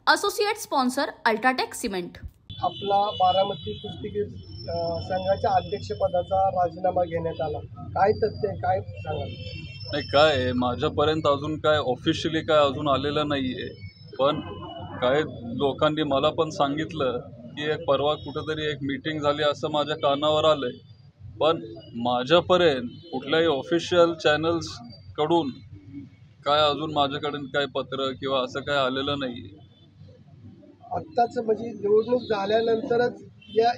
Associate sponsor UltraTech cement. आपला बारामती कुस्तीगीर संघाच्या अध्यक्षपदाचा राजीनामा घेण्यात आला, काय तथ्य काय सांगाल? नाही, काय आहे, माझ्यापर्यंत अजून काय ऑफिशियली काय अजून आलेलं नाही आहे. पण काय लोकांनी मला पण सांगितलं की एक परवा कुठेतरी एक मीटिंग झाली असं माझ्या कानावर आलं आहे. पण माझ्यापर्यंत कुठल्याही ऑफिशियल चॅनल्सकडून काय अजून माझ्याकडे काय पत्र किंवा असं काय आलेलं नाही आहे. आत्ताच म्हणजे निवडणूक झाल्यानंतरच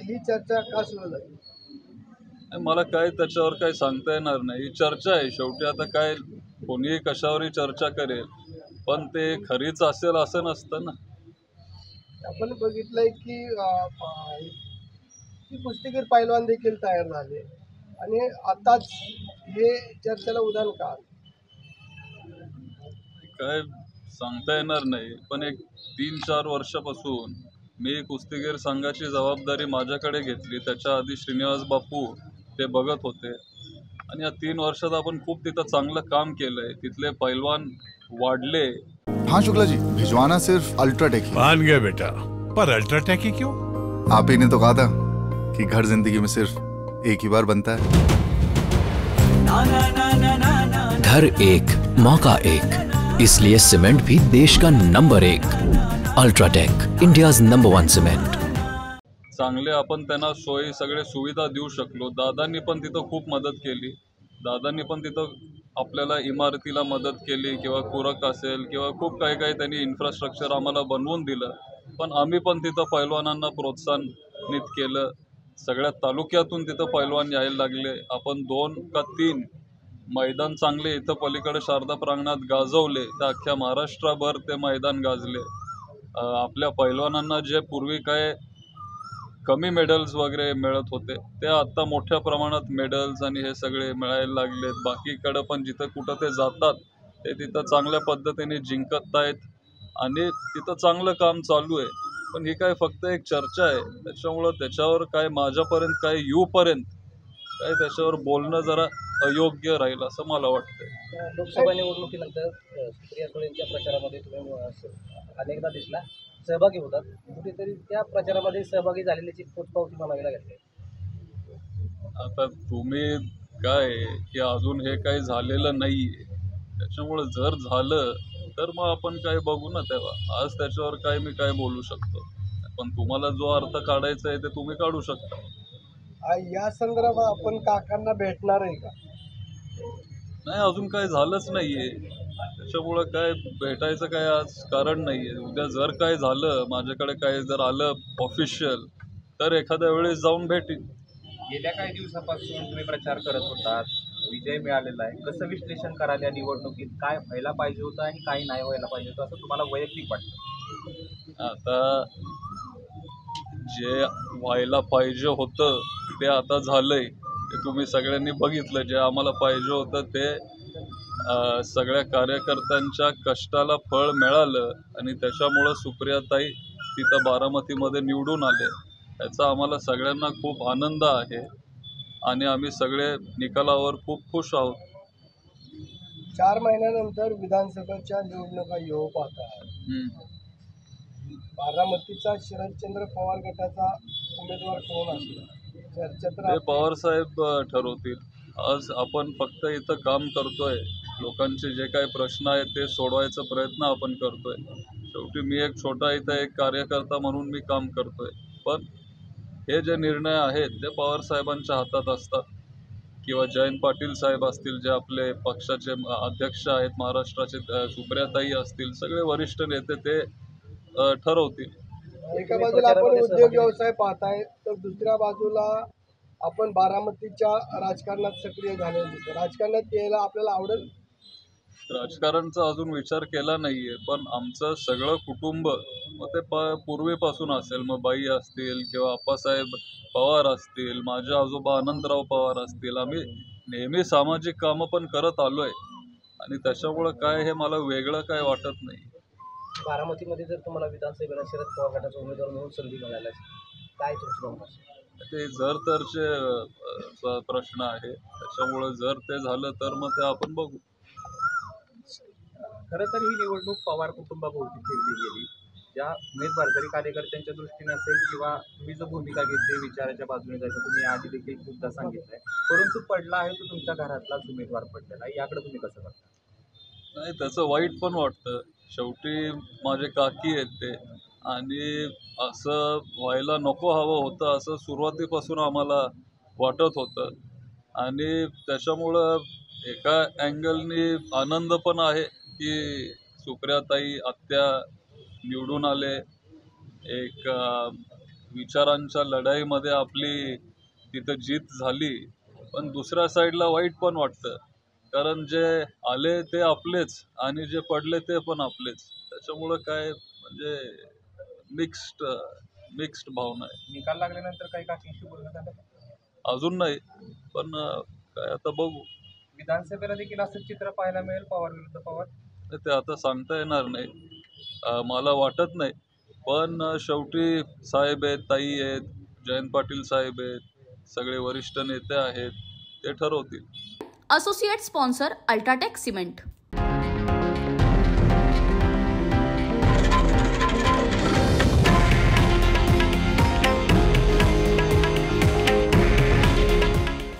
ही चर्चा का सुरू झाली? मला काय त्याच्यावर काही सांगता येणार नाही. ही चर्चा आहे, शेवटी आता काय कोणीही कशावरही चर्चा करेल, पण ते खरीच असेल असं नसतं ना. आपण बघितलंय की कुस्तीगीर पैलवान देखील तयार झाले आणि आताच हे चर्चेला उदाहरण का? काय सांगता येणार नाही, पण एक 3-4 वर्षापासून मी कुस्तीगीर संघाची जबाबदारी माझ्याकडे घेतली. त्याच्या आधी श्रीनिवास बापू ते बघत होते आणि या 3 वर्षात आपण खूप तिथं चांगलं काम केलंय. तिथले पैलवान वाढले. हाँ शुक्ला जी, भिजवाना सिर्फ अल्ट्राटेक ही। मान गया बेटा, पर अल्ट्राटेक ही क्यों? आप ही ने तो कहा था कि घर जिंदगी में सिर्फ एक ही बार बनता है। घर एक मौका एक, इसलिए सीमेंट भी देश का number 1। UltraTech, India's number 1 cement. चांगले आपण त्यांना सोयी सगळे सुविधा देऊ शकलो. दादांनी पण तिथं खूप मदत केली. दादांनी पण तिथं आपल्याला इमारतीला मदत केली किंवा पूरक असेल किंवा खूप काही त्यांनी इन्फ्रास्ट्रक्चर आम्हाला बनवून दिलं. पण आम्ही पण तिथं पैलवानांना प्रोत्साहनित केलं. सगळ्या तालुक्यातून तिथं पैलवान यायला लागले. आपण 2 का 3 मैदान चांगले इथं पलीकडे शारदा प्रांगणात गाजवले. तर अख्ख्या महाराष्ट्राभर ते मैदान गाजले. आपल्या पैलवानांना जे पूर्वी काय कमी मेडल्स वगैरे मिळत होते, ते आता मोठ्या प्रमाणात मेडल्स आणि हे सगळे मिळायला लागलेत. बाकीकडं पण जिथं कुठं ते जातात ते तिथं चांगल्या पद्धतीने जिंकत आहेत आणि तिथं चांगलं काम चालू आहे. पण ही काय फक्त एक चर्चा आहे. त्याच्यामुळं त्याच्यावर काय माझ्यापर्यंत काय येऊपर्यंत काय त्याच्यावर बोलणं जरा अयोग्य राहील असं मला वाटतंय. लोकसभा निवडणुकीनंतर सुप्रिया सुळेंच्या प्रचारामध्ये तुम्ही अनेकदा दिसला, सहभागी होतात. कुठेतरी त्या प्रचारामध्ये सहभागी झालेल्याची पोचपावती म्हणावी लागेल. आता तुम्ही काय की अजून हे काही झालेलं नाही आहे, त्याच्यामुळं जर झालं तर मग आपण काय बघू ना तेव्हा. आज त्याच्यावर काय मी काय बोलू शकतो, पण तुम्हाला जो अर्थ काढायचा आहे ते तुम्ही काढू शकता. या संदर्भात आपण काकांना भेटणार आहे का? नाही, अजून काय झालंच नाहीये, त्याच्यामुळं काय भेटायचं काय आज कारण नाहीये. उद्या जर काय झालं, माझ्याकडे काय जर आलं ऑफिशियल, तर एखाद्या वेळेस जाऊन भेटीन. गेल्या काही दिवसापासून तुम्ही प्रचार करत होतात, विजय मिळालेला आहे. कसं विश्लेषण कराल या निवडणुकीत? काय व्हायला पाहिजे होतं आणि काही नाही व्हायला पाहिजे होतं असं तुम्हाला वैयक्तिक वाटतं? आता जे व्हायला पाहिजे होतं ते आता झालंय. ते तुम्ही सगळ्यांनी बघितलं. जे आम्हाला पाहिजे होतं ते सगळ्या कार्यकर्त्यांच्या कष्टाला फळ मिळालं आणि त्याच्यामुळं सुप्रियाताई तिथं बारामतीमध्ये निवडून आले. याचा आम्हाला सगळ्यांना खूप आनंद आहे आणि आम्ही सगळे निकालावर खूप खुश आहोत. 4 महिन्यानंतर विधानसभेच्या निवडणुका येऊ पाहतात. बारामतीचा शरदचंद्र पवार गटाचा उमेदवार कोण असेल? ते पवार साहेब ठरवतील. आज आपण फक्त इथं काम करतोय. लोकांचे जे काही प्रश्न आहेत ते सोडवायचा प्रयत्न आपण करतोय. शेवटी मी एक छोटा इथं एक कार्यकर्ता म्हणून मी काम करतोय. पण हे जे निर्णय आहेत ते पवार साहेबांच्या हातात असतात किंवा जयंत पाटील साहेब असतील, जे आपले पक्षाचे अध्यक्ष आहेत महाराष्ट्राचे, सुप्रियाताई असतील, सगळे वरिष्ठ नेते ते ठरवतील. एका बाजूला आपण उद्योग व्यवसाय पाहताय, तर दुसऱ्या बाजूला आपण बारामतीच्या राजकारणात सक्रिय झालेलं दिसतं. राजकारणात यायला आपल्याला आवडेल? राजकारणचा अजून विचार केला नाहीये, पण आमचं सगळं कुटुंब मग ते पूर्वीपासून असेल, मग बाई असतील किंवा आप्पासाहेब पवार असतील, माझे आजोबा अनंतराव पवार असतील, आम्ही नेहमी सामाजिक कामं पण करत आलोय आणि त्याच्यामुळं काय हे मला वेगळं काय वाटत नाही. बारामतीमध्ये जर तुम्हाला विधानसभेला शरद पवार गटाचा उमेदवार म्हणून संधी मिळाली, काय तुमची भूमिका असेल? ते जर तरचे प्रश्न आहे, त्याच्यामुळं जर ते झालं तर मग ते आपण बघू. खरं तर ही निवडणूक पवार कुटुंबाभोवती फिरली गेली. ज्या उमेदवार जरी कार्यकर्त्यांच्या दृष्टीने असेल किंवा तुम्ही जो भूमिका घेतली विचाराच्या बाजूने जायचं तुम्ही आधी देखील खूपदा सांगितलंय, परंतु पडला आहे तो तुमच्या घरातलाच उमेदवार पडलेला आहे, याकडे तुम्ही कसं बघता? नाही, त्याचं वाईट पण वाटतं. शेवटी माझे काकी आहेत ते, आणि असं व्हायला नको हवं होतं असं सुरुवातीपासून आम्हाला वाटत होतं. आणि त्याच्यामुळं एका अँगलनी आनंद पण आहे की सुप्रियाताई आत्या निवडून आले. एक विचारांच्या लढाईमध्ये आपली तिथं जीत झाली. पण दुसऱ्या साईडला वाईट पण वाटतं, कारण जे आले ते आपलेच आणि जे पडले ते पण आपलेच. त्याच्यामुळं काय म्हणजे मिक्स्ड भावना आहे. निकाल लागल्यानंतर काही काकींशी बोलणं झालं का? अजून नाही, पण काय आता बघू. विधानसभेला देखील असंच चित्र पाहायला मिळेल पवार विरुद्ध पवार? ते आता सांगता येणार नाही, मला वाटत नाही. पण शेवटी साहेब आहेत, ताई आहेत, जयंत पाटील साहेब आहेत, सगळे वरिष्ठ नेते आहेत, ते ठरवतील. Associate sponsor UltraTech cement.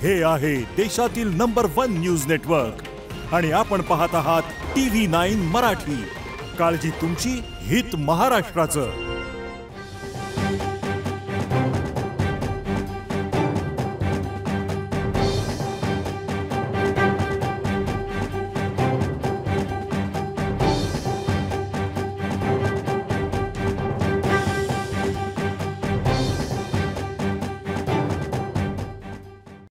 हे आहे देशातील नंबर 1 न्यूज नेटवर्क आणि आपण पाहत आहात TV9 मराठी. काळजी तुमची, हित महाराष्ट्राचं.